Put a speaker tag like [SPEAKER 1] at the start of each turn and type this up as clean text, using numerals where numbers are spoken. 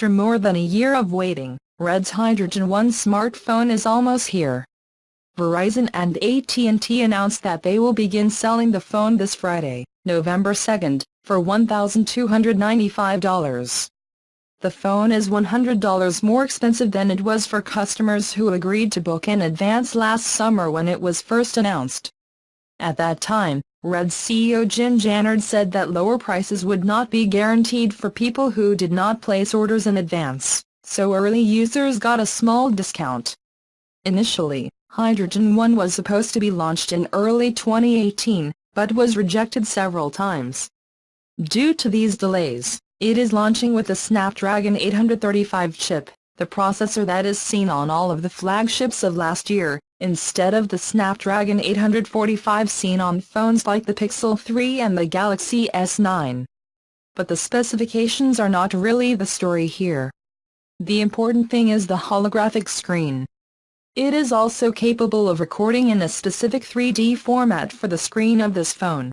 [SPEAKER 1] After more than a year of waiting, Red's Hydrogen One smartphone is almost here. Verizon and AT&T announced that they will begin selling the phone this Friday, November 2nd, for $1,295. The phone is $100 more expensive than it was for customers who agreed to book in advance last summer when it was first announced. At that time, Red's CEO Jim Jannard said that lower prices would not be guaranteed for people who did not place orders in advance, so early users got a small discount. Initially, Hydrogen One was supposed to be launched in early 2018, but was rejected several times. Due to these delays, it is launching with the Snapdragon 835 chip, the processor that is seen on all of the flagships of last year, instead of the Snapdragon 845 seen on phones like the Pixel 3 and the Galaxy S9. But the specifications are not really the story here. The important thing is the holographic screen. It is also capable of recording in a specific 3D format for the screen of this phone.